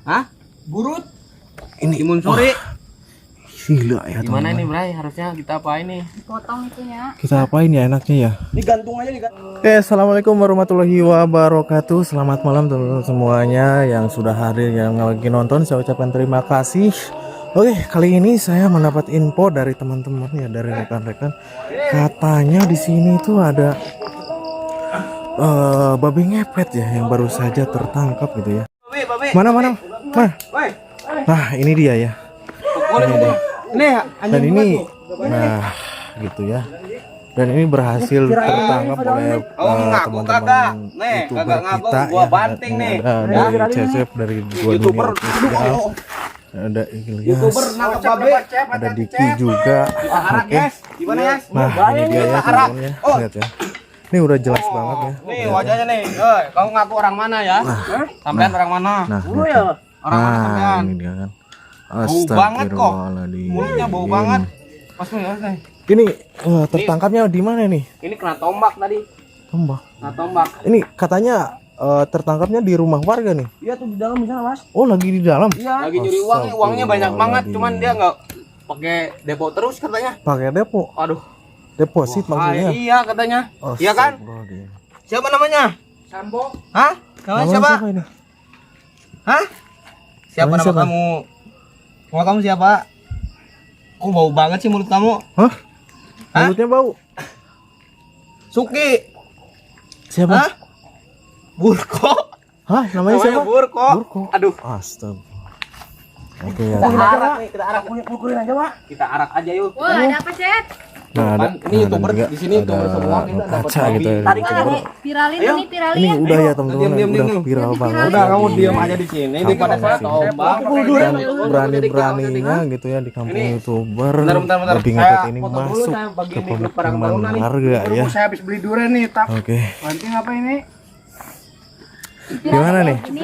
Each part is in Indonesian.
Hah? Burut? Ini Timun suri? Gila ya Gimana teman-teman. ini Bray? Harusnya kita apain nih? Potong itunya. Kita apain ya enaknya ya? Digantung aja digantung. Oke, assalamualaikum warahmatullahi wabarakatuh. Selamat malam teman-teman semuanya yang sudah hadir, yang lagi nonton. Saya ucapkan terima kasih. Oke, kali ini saya mendapat info dari teman-teman ya, dari rekan-rekan. Katanya di sini tuh ada babi ngepet ya yang baru saja tertangkap gitu ya. Mana? Nah, ini dia ya. Ini dia. Dan ini, nah, gitu ya. Dan ini berhasil tertangkap oleh teman-teman YouTuber kita ya. Ada dari Cecep, dari Gua Dunia Official, ada Ilyas, ada Diki juga. Oke. Nah, ini dia ya teman-teman ya. Lihat ya. Ini udah jelas banget ya. Nih wajahnya nih. Kamu ngaku orang mana ya? Sampean orang mana? Nah, Orang mana sampean? ini dia kan. Bau banget kok. Astagfirullahaladzim. Mulutnya bau banget. Pas nih, pas nih. Ini tertangkapnya di mana nih? Ini kena tombak tadi. Tombak. Kena tombak. Ini katanya tertangkapnya di rumah warga nih. Iya tuh di dalam di sana, Mas. Oh, lagi di dalam. Iya. Lagi nyuri uang, uangnya banyak banget, cuman dia nggak pakai depo terus katanya. Pakai depo. Aduh. Deposit maksudnya. Iya katanya. Iya kan? Astagfirullahaladzim. Siapa namanya? Sambo. Hah? Namanya Namanya siapa? ini? Hah? Siapa Namanya nama siapa? kamu? Nama kamu siapa? Kok bau banget sih mulut kamu? Hah? Hah? Mulutnya bau. Suki. Siapa? Hah? Burko. Hah? Namanya siapa? Burko. Burko. Aduh. Astaga. Oke ya. Kita arak nih, kita arak. Pukulin aja, Pak. Kita arak aja yuk. Wah, ada apa, Cet? Nah, ada Ini YouTuber juga di sini, YouTuber semua kita dapat kaca babi. gitu ya. Tarik YouTuber. aja. Viralin Ayo. ini, viralin. Ini udah ya teman-teman, Diam, udah diam. viral banget. Udah kamu Di diam aja di sini daripada saya tombak. Dan berani-beraninya gitu ya di kampung Ini. YouTuber. Bentar. Babi Saya ngepet ini foto dulu, masuk saya bagiin ke di barang pemukiman bangunan nih. warga ya. Saya habis beli durian nih, tap. Oke. Banting apa ini? Gimana nih? Ini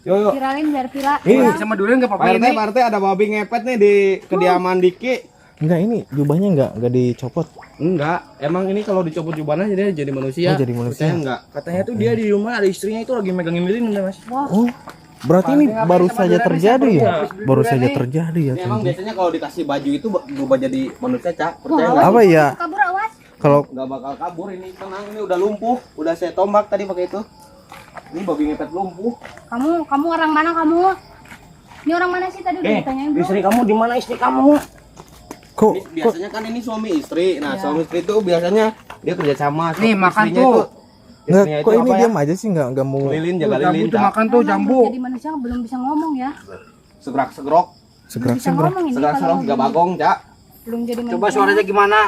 Yo. viralin biar viral. Ini Sama durian enggak apa-apa ini. Pak RT ada babi ngepet nih di kediaman Diki. enggak, ini jubahnya enggak dicopot. Enggak, emang ini kalau dicopot jubahnya dia jadi manusia. Oh, jadi manusia. Percaya enggak? Katanya tuh dia di rumah ada istrinya itu lagi megangin lilin udah, Mas. Oh, berarti ini baru saja terjadi ya? Baru saja terjadi ya. Ini emang teman-teman. biasanya kalau dikasih baju itu berubah jadi manusia, Cak. Percaya enggak? Apa ya? Kabur awas. Kalau Enggak bakal kabur ini. Tenang, ini udah lumpuh. Udah saya tombak tadi pakai itu. Ini babi ngepet lumpuh. Kamu orang mana kamu? Ini orang mana sih tadi udah ditanyain belum? Istri kamu di mana istri kamu? kok Biasanya kan ini suami istri. Nah, suami istri itu biasanya dia kerja sama. Nih, makan Istrinya tuh. itu- enggak, istrinya kok itu ini apa ya? diam aja sih, enggak mau Lilin, jaga Jambu lilin, tuh Cak. makan tuh Emang jambu. Jadi manusia belum bisa ngomong ya. Segrak-segrok. Belum bisa segera-segera. ngomong ini Segrak-segrok kalau juga bagong, Cak. belum jadi manusia. Coba suaranya gimana?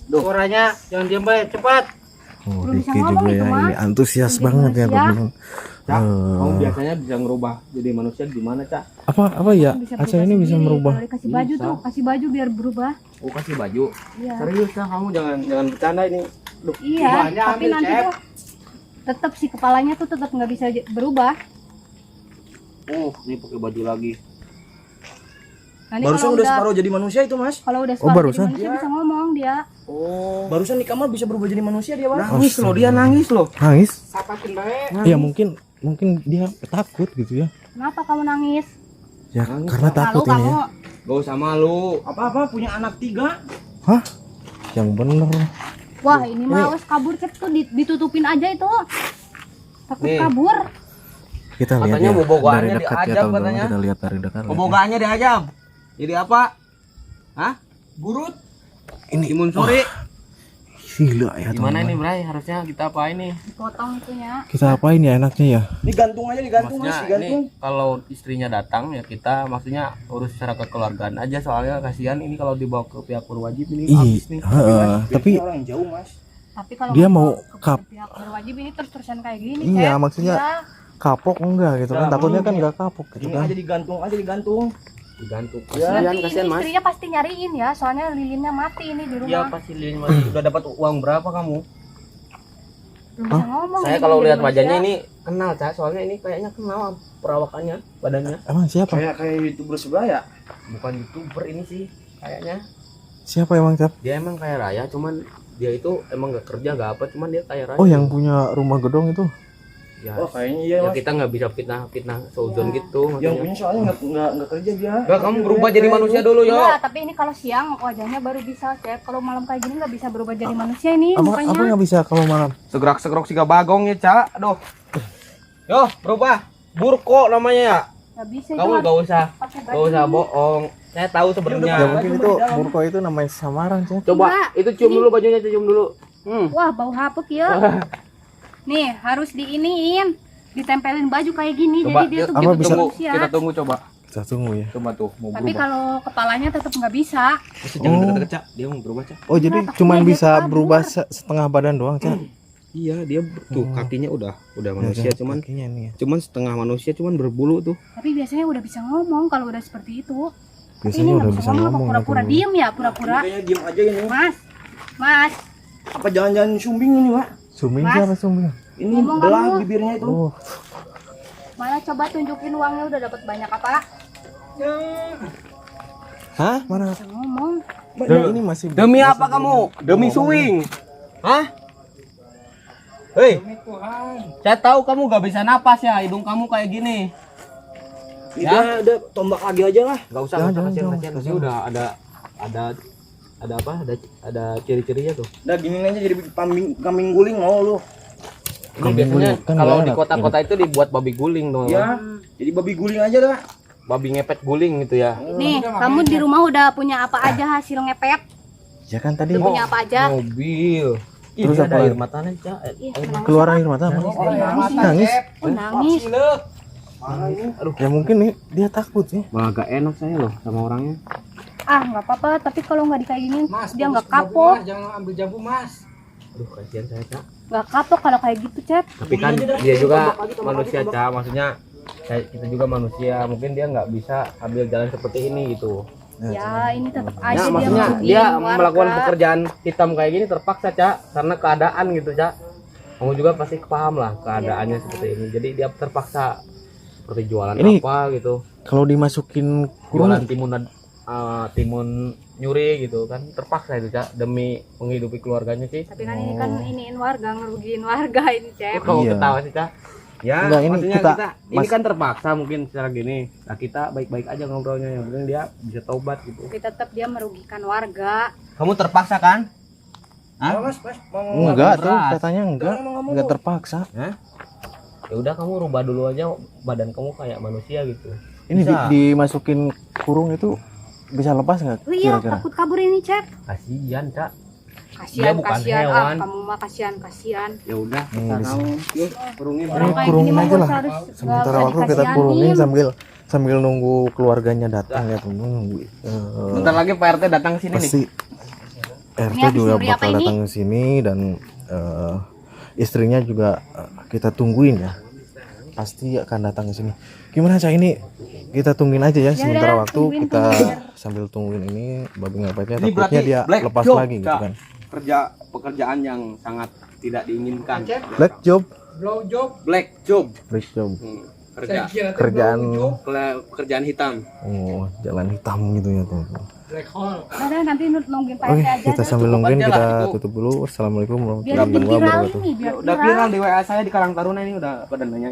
Suaranya jangan diam baik, cepat. Oh, Belum bisa Diki ngomong juga itu, ya, Mas. ini antusias Jadi banget ya manusia. teman-teman. Cak, kamu biasanya bisa ngerubah jadi manusia gimana, Cak? Apa ya? Bisa Aca berubah ini bisa sendiri. merubah. Kalau dikasih baju Bisa. tuh, kasih baju biar berubah. Oh, kasih baju. Iya. Serius, Cak, kamu jangan bercanda ini. Duh, Iya, jubahnya tapi ambil, nanti Cep. tuh tetap si kepalanya tuh tetap nggak bisa berubah. Ini pakai baju lagi. Nanti Barusan kalau udah separuh jadi manusia itu, Mas. kalau udah Oh, separuh barusan? jadi manusia bisa ngomong dia. Oh, Barusan di kamar bisa berubah jadi manusia dia, Mas. nangis loh, dia nangis loh. Nangis? Sapakin baik. Ya mungkin dia takut gitu ya. Kenapa kamu nangis? Ya Nangis, karena takut Malu ini kamu. ya. Gak usah malu. Apa-apa punya anak 3. Hah? Yang bener. Wah, ini mah awas kabur Cep tuh ditutupin aja itu. Takut Nih. kabur. Kita lihat Katanya ya bobogoannya dari dekat ya diajak teman-teman. katanya. Kita lihat dari dekat. Pembogaannya diajam. Jadi apa? Hah? Burut? Ini Timun suri? gila ya Gimana teman-teman. ini, Bray? Harusnya kita apain nih? Potong itunya. Kita apain ya enaknya ya? Digantung aja, digantung, Mas, Maksudnya digantung. ini kalau istrinya datang ya kita maksudnya urus secara kekeluargaan aja, soalnya kasihan ini kalau dibawa ke pihak berwajib ini habis nih. Tapi Biasanya orang jauh, Mas. Tapi kalau Dia nggak mau ke kap- pihak berwajib ini terus-terusan kayak gini, iya, Cep. maksudnya Iya. kapok enggak gitu kan? Nah, Takutnya kan ini- enggak kapok gitu Ini kan. aja digantung, digantung. Digantung. Nanti Kasihan, ini kasihan, Mas. istrinya pasti nyariin ya, soalnya lilinnya mati ini di Iya, rumah. pasti lilinnya masih udah dapat uang berapa kamu? Belum bisa ngomong. Saya ini kalau jadi lihat wajahnya manusia. ini kenal, Cak. Soalnya ini kayaknya kenal perawakannya, badannya. Emang siapa? Kayak YouTuber sebelah ya? Bukan YouTuber ini sih kayaknya. Siapa emang Cap? Dia emang kaya raya, cuman dia itu emang gak kerja gak apa, cuman dia kaya raya. Oh, yang punya rumah gedong itu. Ya, kayaknya iya, ya Mas. kita nggak bisa fitnah seuzon gitu. Yang maksudnya. punya soalnya nggak kerja dia. Nggak, kamu berubah jadi manusia dulu yo. Enggak, tapi ini kalau siang wajahnya baru bisa, Cep. Kalau malam kayak gini nggak bisa berubah jadi manusia ini Apa mukanya. nggak bisa kalau malam? Segerak-segerok si bagong ya, Cak. Aduh. Yo, berubah. Burko namanya ya. Nggak bisa Kamu itu nggak usah pakai nggak usah bohong. Saya tahu Ya sebenarnya. mungkin itu Burko itu namanya samaran sih. Coba Enggak. itu cium dulu bajunya, cium dulu. Wah, bau hapuk ya. Nih, harus diiniin, ditempelin baju kayak gini Coba jadi dia tuh apa gitu bisa- manusia. kita tunggu coba. Kita tunggu ya. Coba tuh mau Tapi berubah. kalau kepalanya tetap nggak bisa. Jangan Oh. deket-deket, Cak. Dia mau berubah, Cak. Oh jadi takutnya cuman dia bisa kabur. berubah setengah badan doang, Cak. Iya, dia tuh kakinya udah manusia, Ya, cuman kakinya nih ya. setengah manusia, cuman berbulu tuh. Tapi biasanya udah bisa ngomong kalau udah seperti itu. Tapi Biasanya ini udah nggak bisa apa ngomong pura-pura gitu. diem ya, pura-pura. Kayaknya diem aja ini. Mas, Apa jangan-jangan sumbing ini, Mak? Sumbing Mas. siapa sumbing? Ini Ngomong belah kamu. bibirnya itu. Oh, mana coba tunjukin uangnya udah dapat banyak apa? hah? Mana? Bisa ngomong. Ini masih Demi apa kamu? Demi swing. Hah? Hei, saya tahu kamu gak bisa napas ya, hidung kamu kayak gini. Udah tombak lagi aja lah. Gak usah, Jangan, nggak usah, jangan, kasihan. jangan. Ini udah ada apa? Ada ciri-cirinya tuh. Udah gini aja jadi kambing guling mau lu. Ini Kambing biasanya guling, kan kalau nggak di enak, kota-kota itu dibuat babi guling dong. Ya, jadi babi guling aja dah. Babi ngepet guling gitu ya. Nih, kamu di rumah udah punya apa aja hasil ngepet? Ya kan tadi Udah punya apa aja? Mobil. Terus Ini apa ada lagi? air matanya, Cak. Ih, menangis. keluar air mata apa? Nangis. Oh, nangis. Aduh, Ya mungkin nih dia takut ya. malah gak enak saya loh sama orangnya. Ah, nggak apa-apa. Tapi kalau nggak dikainin, dia nggak kapok. Jangan ambil jambu, Mas. Aduh, kasihan saya, Cak. Nggak kapok kalau kayak gitu, Cep. Tapi kan dia juga manusia, Cak. Maksudnya kita juga manusia. Mungkin dia nggak bisa ambil jalan seperti ini gitu. Ya, ini tetap Ya, aja dia maksudnya ngerugiin dia warga. melakukan pekerjaan hitam kayak gini terpaksa, Cak, karena keadaan gitu, Cak. Kamu juga pasti paham lah keadaannya seperti ini. Jadi dia terpaksa seperti jualan Ini- apa gitu. Kalau dimasukin kurung Jualan timun nyuri gitu kan, terpaksa itu, Cak, demi menghidupi keluarganya sih. Tapi kan ini kan iniin warga, ngerugiin warga ini, Cep. Kok kamu Iya. ketawa sih, Cak? Ya, Enggak, ini maksudnya kita- ini kan terpaksa mungkin secara gini. Nah, kita baik-baik aja ngobrolnya, yang penting dia bisa tobat gitu. Tapi tetap dia merugikan warga. Kamu terpaksa kan? Hah? Mas, mau enggak tuh beras. katanya enggak terpaksa. Ya udah, kamu rubah dulu aja badan kamu kayak manusia gitu. Ini Bisa. dimasukin kurung itu bisa lepas nggak Oh iya, kira-kira? takut kabur ini, Cep. Kasihan, Cak. Kasihan, bukan kasihan. Ah, hewan. kamu mah kasihan. Ya udah, Ini kita di tahu. Yuk, kurungin. Ini Orang kayak kurungin gini mah aja lah. harus Sementara nggak waktu kita dikasihanin. kurungin sambil nunggu keluarganya datang ya nunggu. Bentar lagi Pak RT datang sini nih. Pasti RT Ini habis juga nyuri apa bakal ini? datang ke sini dan istrinya juga kita tungguin ya. Pasti akan datang ke sini. Gimana Cak, ini kita tungguin aja ya sementara udah, waktu tungguin, kita tungguin. sambil tungguin ini babi ngepetnya Ini berarti takutnya dia black lepas job, lagi gitu Cak. kan. Pekerjaan yang sangat tidak diinginkan. Black job, blow job. Black job. black job. Kerja Kerjaan pekerjaan hitam. jalan hitam gitu ya tuh. Black hole. Udah, nanti nungguin Pak Oke, RT aja. kita dah. sambil cukup nungguin aja kita lah, itu. tutup dulu. Wassalamualaikum Biar warahmatullahi bikin viral wabarakatuh. ini, biar Udah viral di WA saya di Karang Taruna ini udah pada nanya.